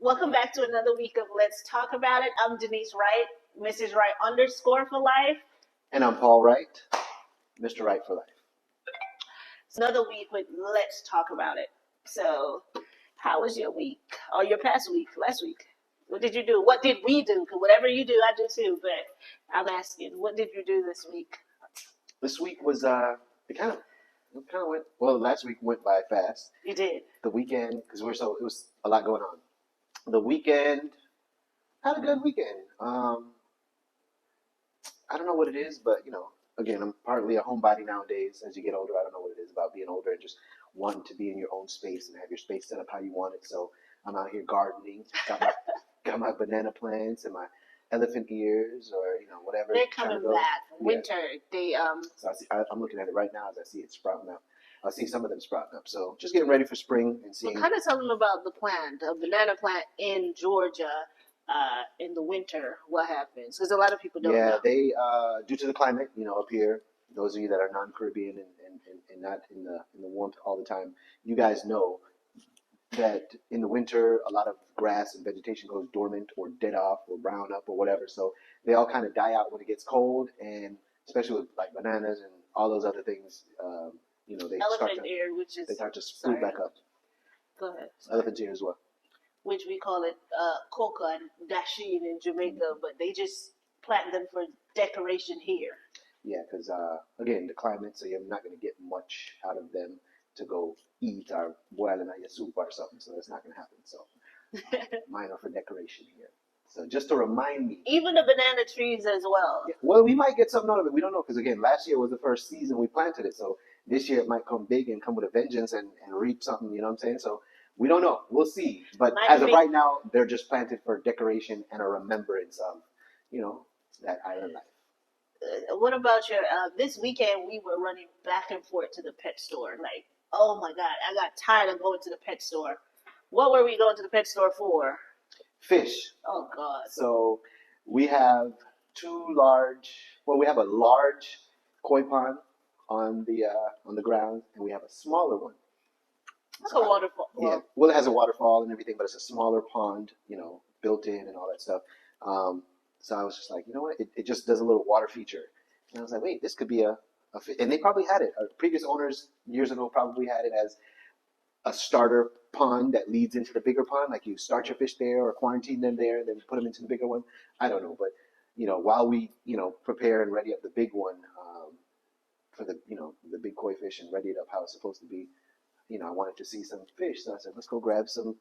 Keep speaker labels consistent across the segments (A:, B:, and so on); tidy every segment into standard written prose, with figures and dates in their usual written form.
A: Welcome back to another week of Let's Talk About It. I'm Denise Wright, Mrs. Wright underscore for life.
B: And I'm Paul Wright, Mr. Wright for life.
A: It's another week with Let's Talk About It. So, how was your week? Or your past week, last week? What did you do? What did we do? Because whatever you do, I do too. But I'm asking, what did you do this week?
B: This week was it kind of went well. Last week went by fast.
A: You did.
B: The weekend, because it was a lot going on. The weekend had a good weekend. I don't know what it is, but again, I'm partly a homebody nowadays. As you get older, I don't know what it is about being older and just wanting to be in your own space and have your space set up how you want it. So I'm out here gardening. Got my banana plants and my elephant ears, or whatever.
A: They're coming back. Winter.
B: Yeah. So I'm looking at it right now as I see it sprouting up. I see some of them sprouting up. So just getting ready for spring and seeing.
A: Well, kind of tell them about the plant, a banana plant in Georgia. In the winter, what happens? Because a lot of people don't know.
B: Yeah, they due to the climate, up here. Those of you that are non-Caribbean and not in the warmth all the time, you guys know that in the winter a lot of grass and vegetation goes dormant or dead off or brown up or whatever. So they all kind of die out when it gets cold, and especially with like bananas and all those other things. They
A: elephant ear, which is
B: they start to spruce back up.
A: Go ahead.
B: Elephant ear as well.
A: Which we call it coca and dasheen in Jamaica, but they just plant them for decoration here.
B: Yeah, because again, the climate, so you're not going to get much out of them to go eat or boil in your soup or something. So that's not going to happen. So mine are for decoration here. So just to remind me.
A: Even the banana trees as well.
B: Yeah, well, we might get something out of it. We don't know, because again, last year was the first season we planted it. So this year it might come big and come with a vengeance and reap something. You know what I'm saying? So we don't know. We'll see. But as of right now, they're just planted for decoration and a remembrance of, that island life.
A: What about your, this weekend we were running back and forth to the pet store. Like, oh my God, I got tired of going to the pet store. What were we going to the pet store for?
B: Fish.
A: Oh God.
B: So we have we have a large koi pond on the ground, and we have a smaller one.
A: Like a waterfall.
B: Yeah. Well, it has a waterfall and everything, but it's a smaller pond, built in and all that stuff. So I was just like, you know what? It just does a little water feature. And I was like, wait, this could be a and they probably had it. Our previous owners years ago probably had it as a starter pond that leads into the bigger pond. Like you start your fish there or quarantine them there and then put them into the bigger one. I don't know. But, while we, prepare and ready up the big one for the big koi fish and ready it up how it's supposed to be, I wanted to see some fish. So I said, let's go grab some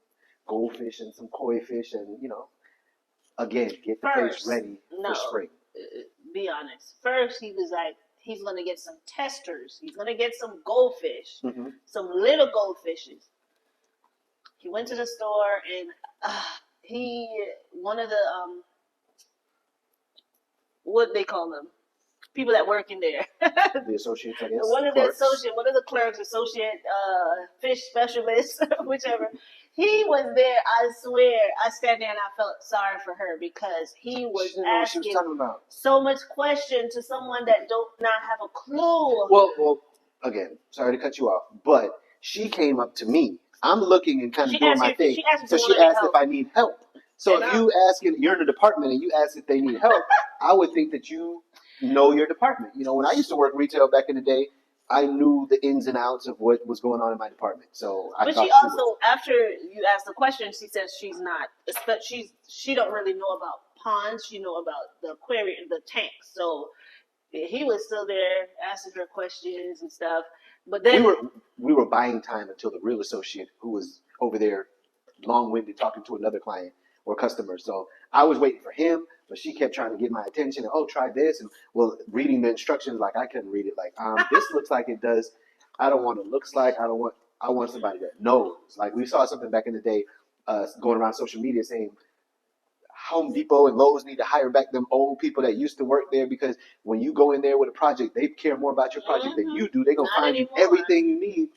B: goldfish and some koi fish and, again, get the place ready for spring.
A: Be honest. First, he was like, he's going to get some testers. He's going to get some goldfish, some little goldfishes. He went to the store and one of the, what they call them? People that work in there.
B: The associates, I guess.
A: One of the clerks, associate fish specialists, whichever. He was there, I swear. I sat there and I felt sorry for her because he was asking so much question to someone that don't not have a clue.
B: Well, again, sorry to cut you off, but she came up to me. I'm looking and kind of doing my thing. She asked if I need help. So if you you're in the department and you ask if they need help, I would think that you know your department. When I used to work retail back in the day, I knew the ins and outs of what was going on in my department. So
A: but she also, after you asked the question, she says she's not, she don't really know about ponds. She know about the aquarium, the tanks. So he was still there asking her questions and stuff. But then
B: we were buying time until the real associate, who was over there, long-winded talking to another client or customer. So I was waiting for him, but she kept trying to get my attention. Oh, try this, and reading the instructions like I couldn't read it. Like this looks like it does. I don't want it looks like. I want somebody that knows. Like we saw something back in the day, going around social media saying Home Depot and Lowe's need to hire back them old people that used to work there, because when you go in there with a project, they care more about your project than you do. They're gonna find you everything you need,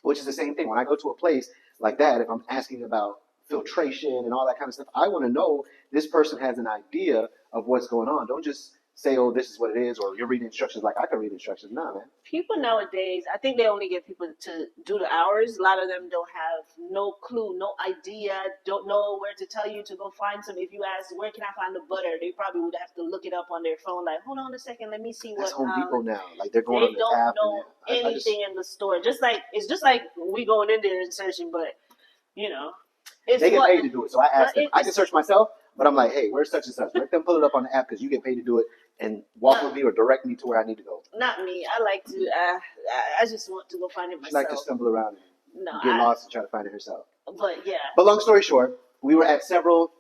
B: which is the same thing. When I go to a place like that, if I'm asking about filtration and all that kind of stuff, I want to know this person has an idea of what's going on. Don't just say, oh, this is what it is, or you're reading instructions like I can read instructions. Nah, man.
A: People nowadays, I think they only get people to do the hours. A lot of them don't have no clue, no idea, don't know where to tell you to go find some. If you ask, where can I find the butter? They probably would have to look it up on their phone. Like, hold on a second, let me see
B: That's
A: what.
B: Home Depot now. Like they're going
A: They
B: on the
A: don't
B: app.
A: know
B: And
A: anything in the store. Just like it's just like we going in there and searching, but you know, it's
B: they get
A: what
B: paid to do it. So I asked them. I can
A: it's
B: search myself, but I'm like, hey, where's such and such? Let them pull it up on the app because you get paid to do it and walk with me or direct me to where I need to go.
A: not me. I like to. I just want to go find it
B: She like
A: myself.
B: to stumble around and
A: No,
B: get lost and try to find it herself.
A: But yeah,
B: But long story short, we were at several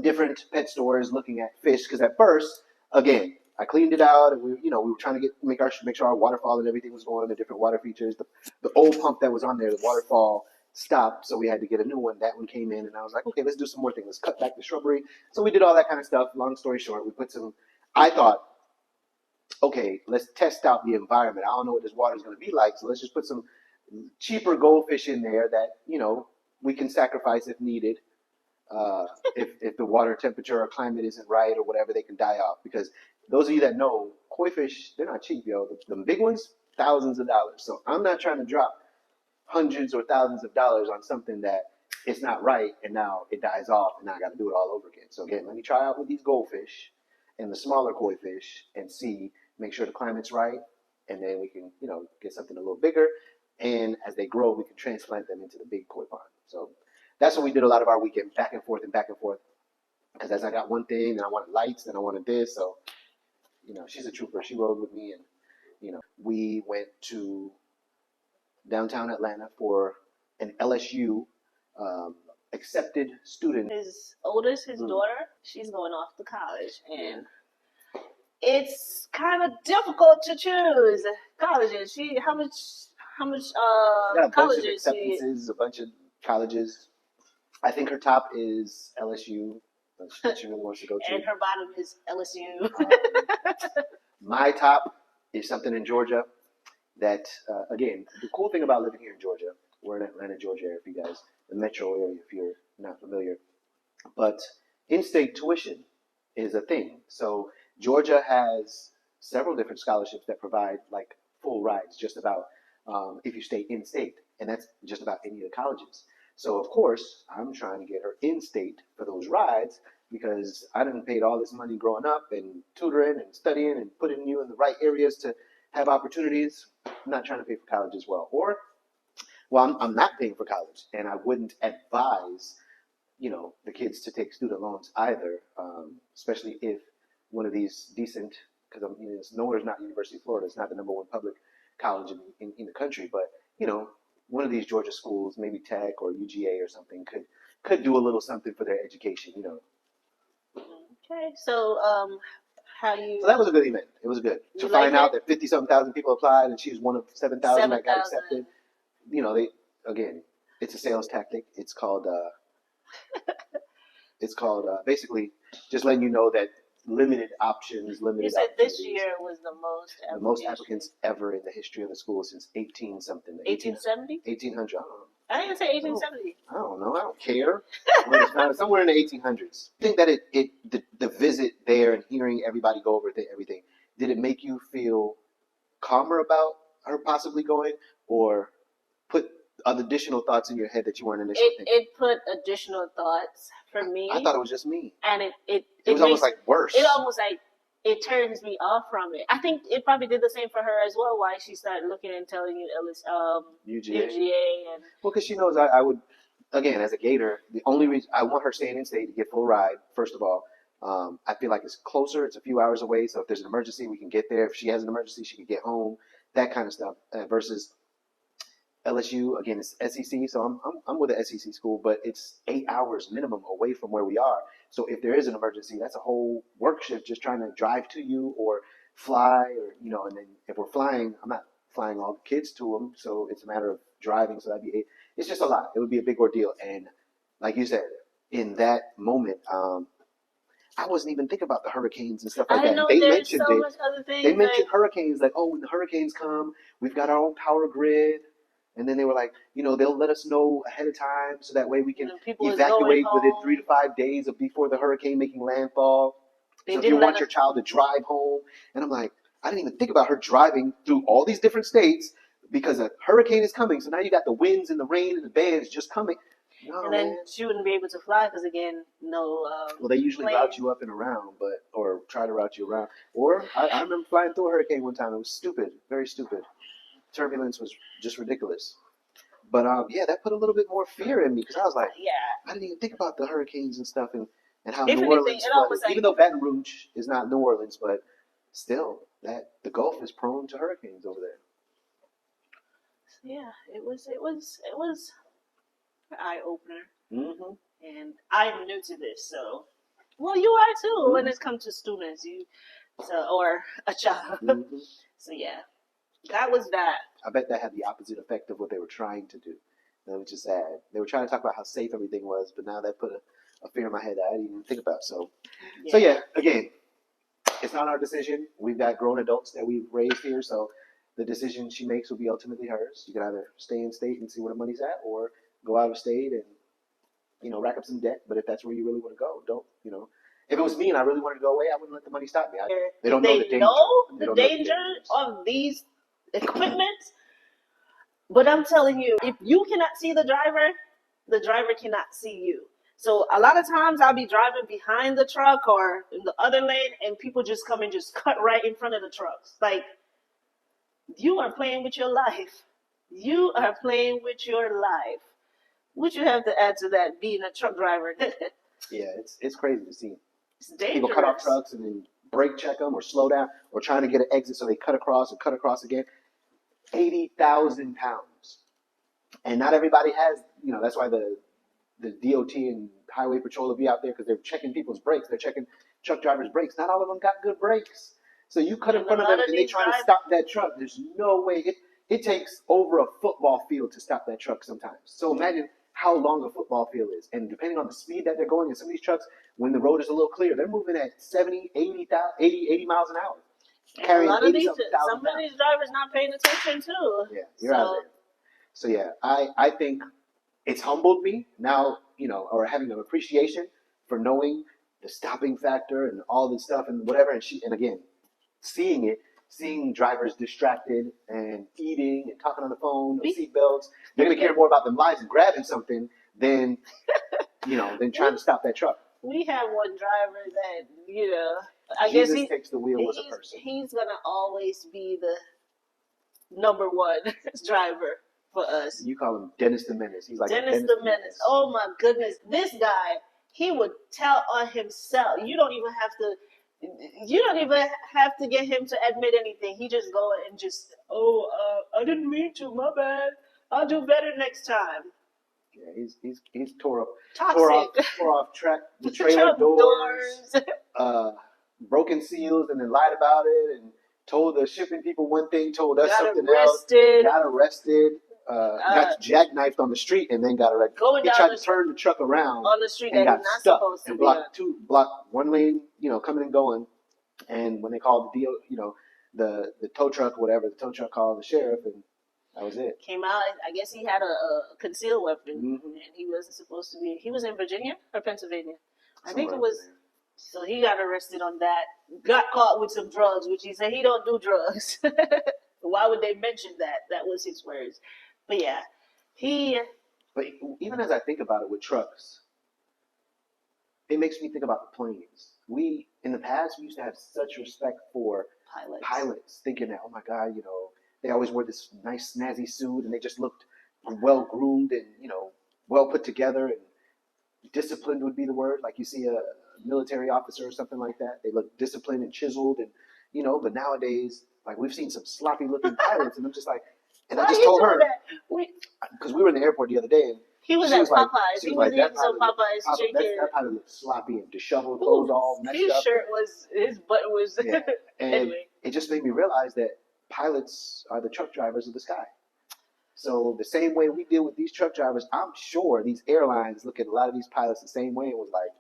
B: different pet stores looking at fish because at first, again, I cleaned it out and we were trying to make sure our waterfall and everything was going, the different water features. The old pump that was on there, the waterfall stopped, so we had to get a new one. That one came in, and I was like, okay, let's do some more things. Let's cut back the shrubbery. So we did all that kind of stuff. Long story short, we put some. I thought, okay, let's test out the environment. I don't know what this water is going to be like, so let's just put some cheaper goldfish in there that we can sacrifice if needed. If the water temperature or climate isn't right or whatever, they can die off. Because those of you that know, koi fish, they're not cheap, yo. The big ones, thousands of dollars. So I'm not trying to drop hundreds or thousands of dollars on something that it's not right and now it dies off and now I got to do it all over again. So again, let me try out with these goldfish and the smaller koi fish and make sure the climate's right, and then we can get something a little bigger. And as they grow, we can transplant them into the big koi pond. So that's what we did a lot of our weekend, back and forth and back and forth. Because as I got one thing, then I wanted lights, then I wanted this. So, she's a trooper. She rode with me, and we went to downtown Atlanta for an LSU accepted student.
A: his oldest, his daughter, she's going off to college, and it's kind of difficult to choose colleges. How much
B: Got a bunch of
A: colleges?
B: acceptances, a bunch of colleges. I think her top is LSU. That she really wants to go to.
A: And her bottom is LSU.
B: My top is something in Georgia that, again, the cool thing about living here in Georgia, we're in Atlanta, Georgia, if you guys, the metro area, if you're not familiar, but in-state tuition is a thing. So Georgia has several different scholarships that provide like full rides just about if you stay in-state, and that's just about any of the colleges. So of course, I'm trying to get her in-state for those rides because I done paid all this money growing up and tutoring and studying and putting you in the right areas to have opportunities. I'm not trying to pay for college as well. Well, I'm not paying for college, and I wouldn't advise, the kids to take student loans either, especially if one of these decent, because nowhere's not University of Florida. It's not the number one public college in the country, but one of these Georgia schools, maybe Tech or UGA or something, could do a little something for their education.
A: Okay, so
B: So that was a good event. It was good to find out that 50-something thousand people applied, and she was one of 7,000 that got accepted. It's a sales tactic. It's called basically just letting you know that limited options, limited.
A: You said this year was the most
B: applicants ever in the history of the school since 18-something.
A: 1870?
B: 1800.
A: I didn't say 1870.
B: I don't know. I don't care. It's somewhere in the 1800s. I think that the visit there and hearing everybody go over everything, did it make you feel calmer about her possibly going, or put other additional thoughts in your head that you weren't initially thinking?
A: It put additional thoughts for me.
B: I thought it was just me.
A: And it
B: was almost like worse.
A: It almost like it turns me off from it. I think it probably did the same for her as well. Why she started looking and telling you UGA and
B: because she knows I would, again, as a Gator, the only reason I want her staying in state to get full ride. First of all, I feel like it's closer. It's a few hours away, so if there's an emergency, we can get there. If she has an emergency, she can get home. That kind of stuff. Versus LSU, again, it's SEC, so I'm with an SEC school, but it's 8 hours minimum away from where we are. So if there is an emergency, that's a whole work shift just trying to drive to you or fly, or and then if we're flying, I'm not flying all the kids to them, so it's a matter of driving. So it's just a lot. It would be a big ordeal, and like you said, in that moment, I wasn't even thinking about the hurricanes and stuff like that.
A: They mentioned so much other things.
B: They mentioned hurricanes, like, when the hurricanes come, we've got our own power grid. And then they were like, they'll let us know ahead of time so that way we can evacuate within 3 to 5 days before the hurricane making landfall.
A: They
B: So if you
A: didn't let
B: want your child to drive home, and I'm like, I didn't even think about her driving through all these different states because a hurricane is coming. So now you got the winds and the rain and the bands just coming. No,
A: and then
B: man.
A: she wouldn't be able to fly because again, no
B: Well, they usually
A: plane.
B: route you up and around, or try to route you around. Or I remember flying through a hurricane one time. It was stupid, very stupid. Turbulence was just ridiculous. But yeah, that put a little bit more fear in me because I was like,
A: Yeah.
B: I didn't even think about the hurricanes and stuff and how
A: If
B: New
A: anything,
B: Orleans
A: it
B: flooded.
A: almost like
B: Even though Baton Rouge is not New Orleans, but still, that the Gulf is prone to hurricanes over there.
A: yeah, it was an eye opener,
B: Mm-hmm.
A: and I'm new to this, so well, you are too when
B: Mhm.
A: it comes to students, or a child.
B: Mm-hmm.
A: So yeah, that was that.
B: I bet that had the opposite effect of what they were trying to do. That was just sad. They were trying to talk about how safe everything was, but now that put a fear in my head that I didn't even think about. So yeah, again, it's not our decision. We've got grown adults that we've raised here, so the decision she makes will be ultimately hers. You can either stay in state and see where the money's at, or go out of state and rack up some debt. But if that's where you really want to go, don't. If it was me and I really wanted to go away, I wouldn't let the money stop me. They don't know the danger. They don't know the
A: danger
B: dangers.
A: of these equipment. But I'm telling you, if you cannot see the driver cannot see you. So a lot of times I'll be driving behind the truck or in the other lane, and people just come and just cut right in front of the trucks. Like, you are playing with your life. You are playing with your life. What you have to add to that being a truck driver?
B: Yeah, it's crazy to see
A: It's dangerous.
B: people cut off trucks and then brake check them or slow down or trying to get an exit so they cut across and cut across again. 80,000 pounds. And not everybody has, that's why the DOT and Highway Patrol will be out there because they're checking people's brakes. They're checking truck drivers' brakes. Not all of them got good brakes. So you cut in front of them and they try to stop that truck. There's no way. It takes over a football field to stop that truck sometimes. So imagine how long a football field is. And depending on the speed that they're going in some of these trucks, when the road is a little clear, they're moving at 70, 80 miles an hour.
A: And
B: Carrying
A: a lot of
B: some
A: of these drivers not paying attention too.
B: Yeah, you're out there. So yeah, I think it's humbled me now, or having an appreciation for knowing the stopping factor and all this stuff and whatever. And again, seeing drivers distracted and eating and talking on the phone, no seatbelts. They're gonna care more about their lives and grabbing something than than trying to stop that truck.
A: We have one driver that I
B: Jesus
A: guess
B: takes the wheel as a person.
A: He's gonna always be the number one driver for us.
B: You call him Dennis the Menace. He's like
A: Dennis the Menace. Oh my goodness, this guy, he would tell on himself. You don't even have to get him to admit anything. He just go and just, I didn't mean to. My bad. I'll do better next time.
B: Yeah, he's tore off the trailer doors. Broken seals, and then lied about it, and told the shipping people one thing, told us something else. Got arrested. Got jackknifed on the street, and then got arrested. He tried to turn the truck around
A: on the street
B: and
A: that
B: got stuck and blocked one lane, coming and going. And when they called the tow truck, whatever, the tow truck called the sheriff, and that was it.
A: Came out. I guess he had a concealed weapon,
B: mm-hmm.
A: and he wasn't supposed to be. He was in Virginia or Pennsylvania. I think it
B: Somewhere
A: was. So he got arrested on that. Got caught with some drugs, which he said he don't do drugs. Why would they mention that? That was his words. But yeah,
B: But even as I think about it with trucks, it makes me think about the planes. In the past, we used to have such respect for pilots, thinking that, oh my God, they always wore this nice snazzy suit and they just looked well groomed and, well put together, and disciplined would be the word. Like you see a military officer or something like that, they look disciplined and chiseled, and but nowadays, like, we've seen some sloppy looking pilots, and I'm just like, and I just told her, because we were in the airport the other day, and
A: he was at Popeyes. He was eating some Popeyes chicken.
B: That pilot looked sloppy and disheveled, clothes all messed up.
A: His butt was.
B: Yeah. And
A: anyway,
B: it just made me realize that pilots are the truck drivers of the sky. So the same way we deal with these truck drivers, I'm sure these airlines look at a lot of these pilots the same way and was like,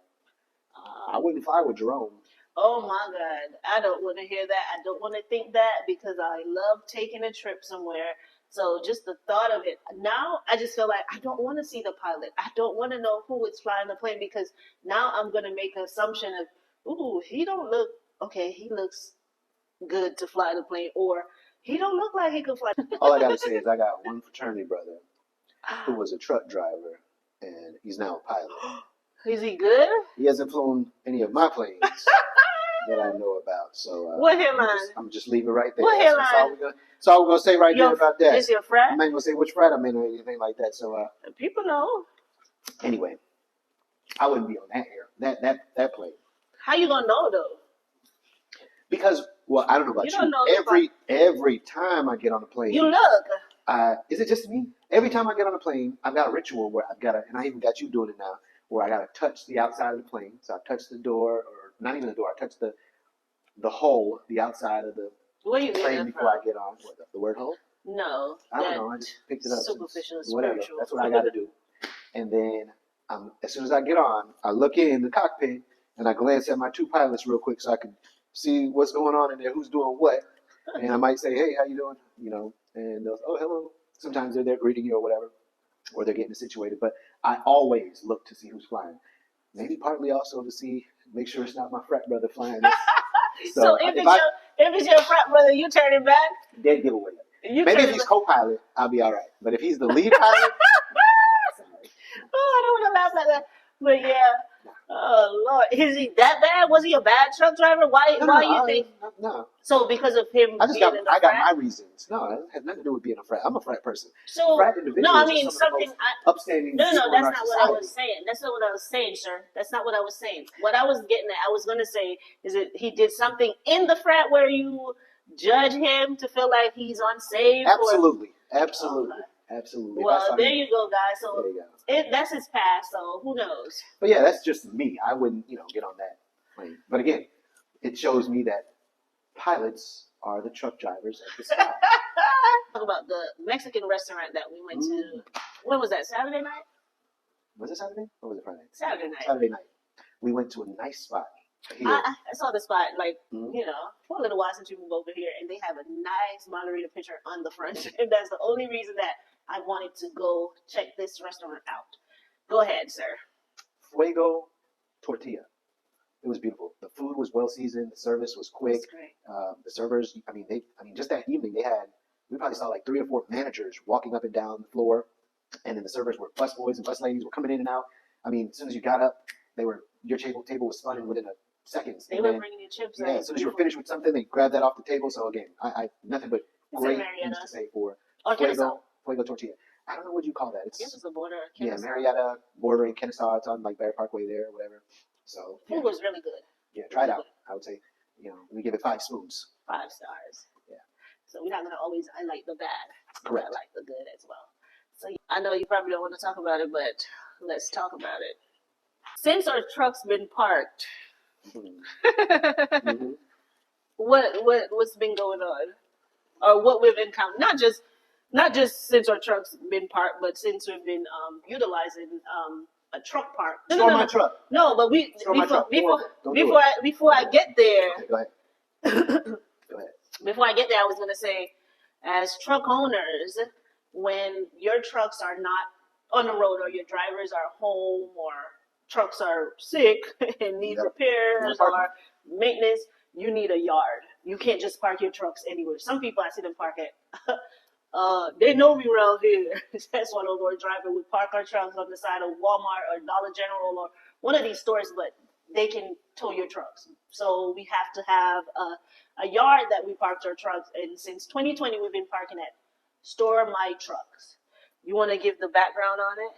B: I wouldn't fly with Jerome.
A: Oh my God. I don't want to hear that. I don't want to think that, because I love taking a trip somewhere. So just the thought of it. Now I just feel like I don't want to see the pilot. I don't want to know who is flying the plane, because now I'm going to make an assumption of ooh, he don't look okay. He looks good to fly the plane, or he don't look like he could fly.
B: All I gotta say is I got one fraternity brother who was a truck driver, and he's now a pilot.
A: Is he good?
B: He hasn't flown any of my planes that I know about. So
A: what hairline?
B: I'm just leave it right there.
A: What hairline?
B: That's all we're gonna say right there about that.
A: Is your frat?
B: I'm not gonna say which frat I'm in or anything like that. So
A: people know.
B: Anyway, I wouldn't be on that plane.
A: How you gonna know though?
B: Because I don't know about you. Every time I get on a plane,
A: you look.
B: Is it just me? Every time I get on a plane, I've got a ritual where and I even got you doing it now, where I gotta touch the outside of the plane. So I touch the door, or not even the door. I touch the hull, the outside of the plane before I get on. What, the word hull?
A: No,
B: I don't know. I just picked it up.
A: Superficial,
B: whatever.
A: spiritual.
B: That's what I got to do. And then as soon as I get on, I look in the cockpit and I glance at my two pilots real quick so I can see what's going on in there, who's doing what. And I might say, "Hey, how you doing?" And they'll say, "Oh, hello." Sometimes they're there greeting you or whatever, or they're getting situated. But I always look to see who's flying. Maybe partly also to make sure it's not my frat brother flying.
A: So if it's your frat brother, you turn it back?
B: Dead giveaway. Maybe if he's co-pilot, I'll be all right. But if he's the lead pilot, sorry.
A: Oh, I don't want to laugh at that. But yeah. Oh Lord, is he that bad? Was he a bad truck driver? Why you think?
B: No.
A: So because of him, I
B: got my reasons. No, it has nothing to do with being a frat. I'm a frat person.
A: So
B: frat individuals
A: no, I mean something.
B: Upstanding.
A: No, that's not what I was saying. That's not what I was saying, sir. That's not what I was saying. What I was getting at, I was gonna say, is that he did something in the frat where you judge him to feel like he's unsafe.
B: Absolutely.
A: Well, there you go, guys. So that's his past. So who knows?
B: But yeah, that's just me. I wouldn't, get on that plane. But again, it shows me that pilots are the truck drivers of the sky.
A: Talk about the Mexican restaurant that we went to. When was that? Saturday night?
B: Was it Saturday? Or was it Friday?
A: Saturday night.
B: Saturday night. We went to a nice spot.
A: I saw the spot, for a little while since we moved over here, and they have a nice margarita pitcher on the front. And that's the only reason that I wanted to go check this restaurant out. Go ahead, sir.
B: Fuego Tortilla. It was beautiful. The food was well seasoned. The service was quick. The servers, just that evening we probably saw like 3 or 4 managers walking up and down the floor, and then the servers were bus boys and bus ladies were coming in and out. As soon as you got up, your table was spun within a seconds.
A: They were bringing you chips.
B: Yeah, as soon as you were finished with something, they grabbed that off the table. So again, I nothing but great things to say for Fuego Tortilla. I don't know what you call that.
A: It's the border.
B: Yeah, Marietta bordering Kennesaw. It's on like Bear Parkway there or whatever. So
A: food was really good.
B: Yeah, try it out. I would say, we give it 5 spoons.
A: 5 stars. Yeah. So we're not gonna always highlight the bad.
B: Correct.
A: I like the good as well. So I know you probably don't want to talk about it, but let's talk about it. Since our truck's been parked,
B: mm-hmm.
A: what's been going on, or what we've encountered? Not just since our truck's been parked, but since we've been utilizing a truck park.
B: My truck.
A: No, but before I get there.
B: Okay, go ahead.
A: Before I get there, I was gonna say, as truck owners, when your trucks are not on the road, or your drivers are home, or trucks are sick and need repairs or maintenance, you need a yard. You can't just park your trucks anywhere. Some people, I see them park at, they know me around here. That's one of our drivers. We park our trucks on the side of Walmart or Dollar General or one of these stores, but they can tow your trucks. So we have to have a yard that we parked our trucks. And since 2020, we've been parking at Store My Trucks. You want to give the background on it?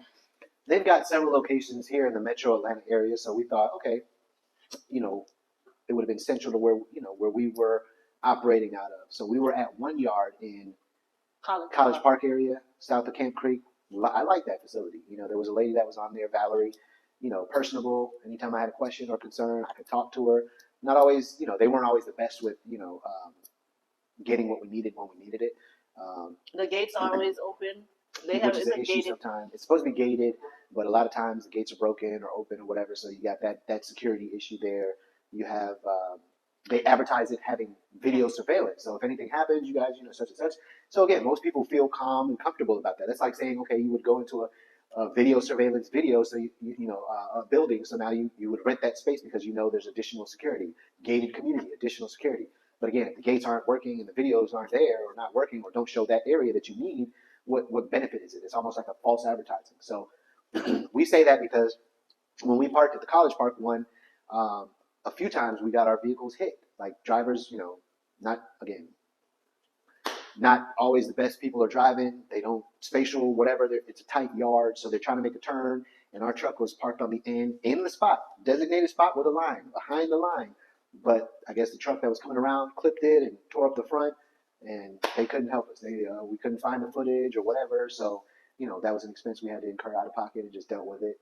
B: They've got several locations here in the metro Atlanta area, so we thought, okay, it would have been central to where we were operating out of. So we were at one yard in College Park area, south of Camp Creek. I like that facility. There was a lady that was on there, Valerie, personable. Anytime I had a question or concern, I could talk to her. Not always, they weren't always the best with, getting what we needed when we needed it.
A: The gates are always open.
B: Which is an issue sometimes. It's supposed to be gated, but a lot of times the gates are broken or open or whatever. So you got that security issue there. You have they advertise it having video surveillance. So if anything happens, you guys, such and such. So again, most people feel calm and comfortable about that. That's like saying, okay, you would go into video surveillance video, so a building. So now you would rent that space because there's additional security, gated community, additional security. But again, if the gates aren't working and the videos aren't there or not working or don't show that area that you need, what benefit is it? It's almost like a false advertising. So we say that because when we parked at the College Park one, a few times we got our vehicles hit. Like drivers, not again, not always the best people are driving. They don't spatial, whatever. It's a tight yard, so they're trying to make a turn, and our truck was parked on the end, in the spot, designated spot with a line, behind the line. But I guess the truck that was coming around clipped it and tore up the front, and they couldn't help us. We couldn't find the footage or whatever, so that was an expense we had to incur out of pocket and just dealt with it.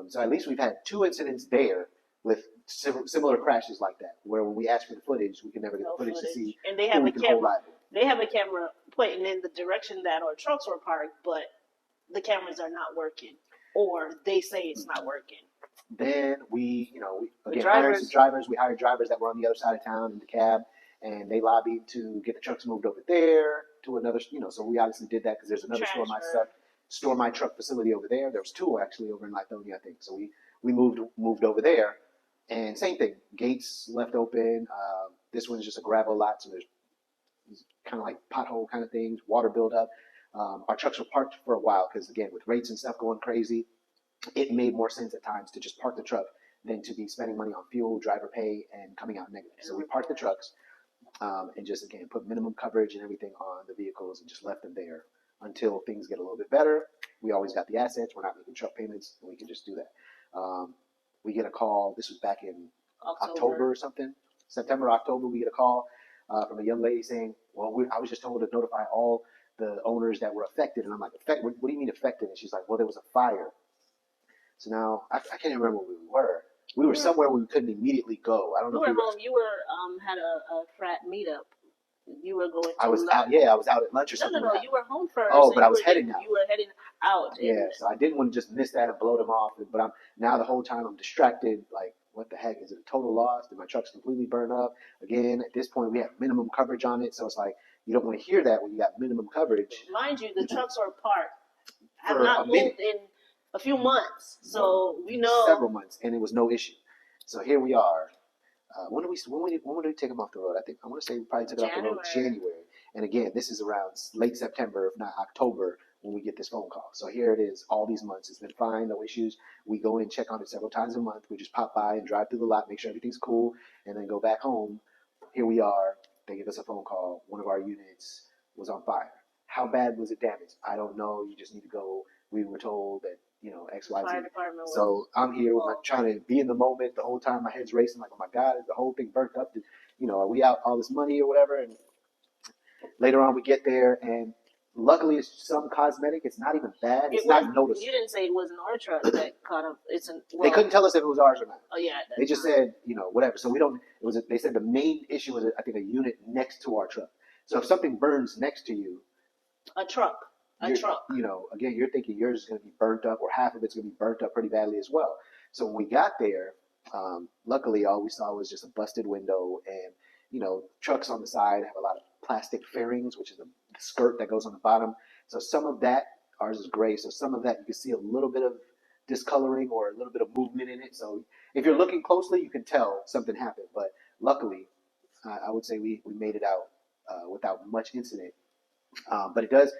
B: So at least we've had 2 incidents there with similar crashes like that, where when we ask for the footage, we can never get the footage to see
A: and they
B: who
A: have
B: we
A: a
B: can hold
A: camera.
B: liable.
A: They have a camera pointing in the direction that our trucks were parked, but the cameras are not working, or they say it's not working.
B: Then we hired some drivers. We hired drivers that were on the other side of town in the cab, and they lobbied to get the trucks moved over there to another. So we obviously did that because there's another store my truck facility over there. There was 2 actually over in Lithonia, I think. So we moved over there, and same thing. Gates left open. This one's just a gravel lot, so there's kind of like pothole kind of things, water buildup. Our trucks were parked for a while because, again, with rates and stuff going crazy, it made more sense at times to just park the truck than to be spending money on fuel, driver pay, and coming out negative. So we parked the trucks and just, again, put minimum coverage and everything on the vehicles and just left them there until things get a little bit better. We always got the assets. We're not making truck payments, and we can just do that. We get a call. This was back in October or something. September, October, we get a call from a young lady saying, well, I was just told to notify all the owners that were affected. And I'm like, what do you mean affected? And she's like, well, there was a fire. So now I can't even remember where we were. We were somewhere where we couldn't immediately go. I don't know.
A: You were home. You were had a frat meetup. You were going.
B: I was out. Yeah, I was out at lunch or something.
A: No. You were home first.
B: Oh, but I was heading out.
A: You were heading out.
B: Yeah, so I didn't want to just miss that and blow them off. But now the whole time I'm distracted. Like, what the heck? Is it a total loss? Did my truck's completely burn up? Again, at this point, we have minimum coverage on it. So it's like, you don't want to hear that when you got minimum coverage.
A: Mind you, the trucks are parked. Have not moved in a few months. So we know.
B: Several months, and it was no issue. So here we are. When did we take them off the road? I want to say we probably took it off the road in January. And again, this is around late September, if not October, when we get this phone call. So here it is, all these months. It's been fine, no issues. We go in and check on it several times a month. We just pop by and drive through the lot, make sure everything's cool, and then go back home. Here we are. They give us a phone call. One of our units was on fire. How bad was it damaged? I don't know. You just need to go. We were told that, X, Y, Z. So I'm here trying to be in the moment the whole time. My head's racing like, oh my God, is the whole thing burnt up? Are we out all this money or whatever? And later on we get there, and luckily it's some cosmetic. It's not even bad. It's not noticeable.
A: You didn't say it wasn't our truck that caught up.
B: They couldn't tell us if it was ours or not.
A: Oh yeah.
B: They just said, whatever. So we don't. They said the main issue was, I think, a unit next to our truck. So if something burns next to you,
A: a truck.
B: Again, you're thinking yours is going to be burnt up, or half of it's going to be burnt up pretty badly as well. So when we got there, luckily all we saw was just a busted window, and trucks on the side have a lot of plastic fairings, which is the skirt that goes on the bottom. So some of that, ours is gray, so some of that you can see a little bit of discoloring or a little bit of movement in it. So if you're looking closely, you can tell something happened. But luckily, I would say we made it out without much incident. But it does,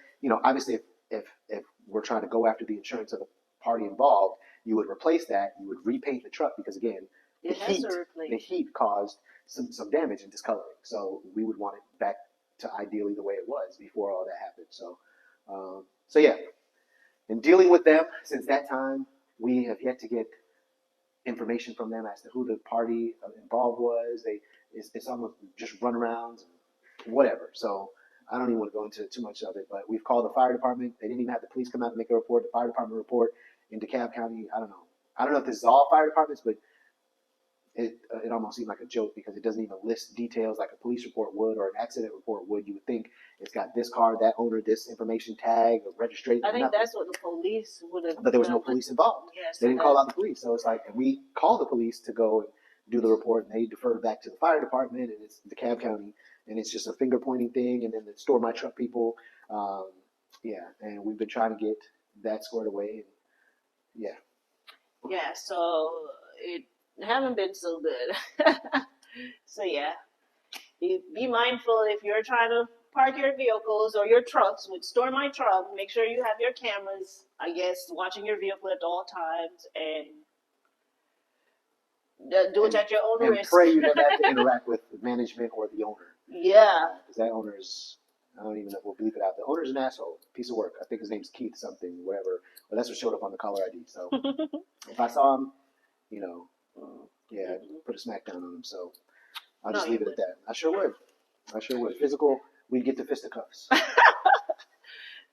B: obviously if we're trying to go after the insurance of the party involved, you would replace that, you would repaint the truck, because again, the heat caused some damage and discoloring. So we would want it back to ideally the way it was before all that happened. So yeah, in dealing with them since that time, we have yet to get information from them as to who the party involved was. It's almost just runarounds and whatever. So I don't even want to go into too much of it, but we've called the fire department. They didn't even have the police come out and make a report. The fire department report in DeKalb County, I don't know if this is all fire departments, but it almost seemed like a joke because it doesn't even list details like a police report would or an accident report would. You would think it's got this car, that owner, this information tag, or registration.
A: I think that's what the police would have.
B: But there was no police involved.
A: Yes,
B: they didn't call out the police. So it's like, and we called the police to go and do the report, and they deferred back to the fire department, and it's DeKalb County, and it's just a finger pointing thing, and then the store my truck people, and we've been trying to get that squared away. Yeah.
A: Yeah, so it haven't been so good. So yeah, be mindful if you're trying to park your vehicles or your trucks. With Store My Truck, make sure you have your cameras, I guess, watching your vehicle at all times, and do it
B: And
A: at your own
B: and
A: risk.
B: pray you never have to interact with the management or the owner.
A: Yeah.
B: Because that owner is, I don't even know, we'll bleep it out. The owner's an asshole, piece of work. I think his name's Keith something, whatever. But that's what showed up on the caller ID. So if I saw him, you know, yeah, I'd put a smack down on him. So I'll
A: No,
B: just
A: you
B: leave it at that. I sure would. I sure would. Physical, we'd get to fisticuffs.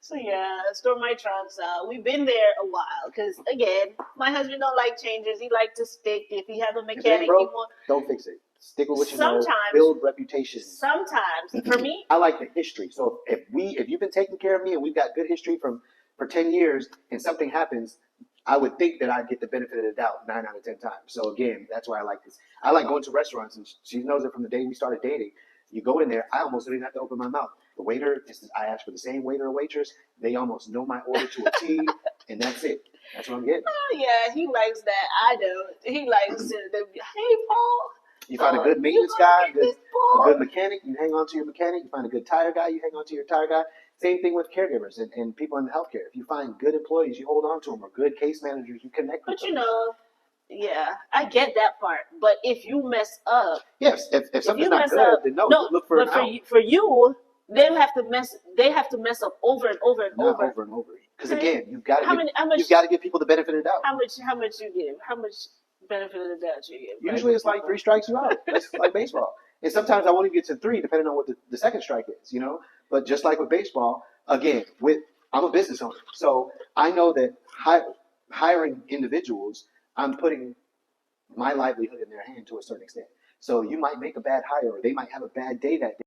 A: So yeah, Store My Trucks. We've been there a while because again, my husband don't like changes. He like to stick. If he have a
B: If it ain't
A: mechanic, he
B: broke,
A: want.
B: don't fix it. Stick with what you know.
A: Sometimes,
B: Build reputation.
A: sometimes for me,
B: I like the history. So if you've been taking care of me and we've got good history for 10 years and something happens, I would think that I'd get the benefit of the doubt 9 out of 10 times. So again, that's why I like this. I like going to restaurants, and she knows it from the day we started dating. You go in there, I almost don't even have to open my mouth. The waiter, I ask for the same waiter or waitress. They almost know my order to a T, and that's it. That's what I'm getting.
A: oh yeah, he likes that. I don't. He likes to. Hey, Paul.
B: You find a good maintenance guy, a good mechanic, you hang on to your mechanic. You find a good tire guy, you hang on to your tire guy. Same thing with caregivers and people in healthcare. If you find good employees, you hold on to them, or good case managers, you connect with
A: But
B: them.
A: you know, yeah, I get that part. But if you mess up,
B: Yes, if something's
A: you
B: not
A: mess
B: good,
A: up,
B: then no,
A: no.
B: look for an
A: But for
B: out.
A: you, they have to mess. They have to mess up over and over and
B: Not
A: over.
B: over and over. Because again, you've got
A: How much?
B: to give people the benefit of the doubt.
A: How much you give? How much benefit of the doubt you give?
B: Usually it's like 3 strikes you out. That's like baseball. And sometimes I won't even get to 3, depending on what the second strike is, you know? But just like with baseball, again, I'm a business owner. So I know that hiring individuals, I'm putting my livelihood in their hand to a certain extent. So you might make a bad hire, or they might have a bad day that day.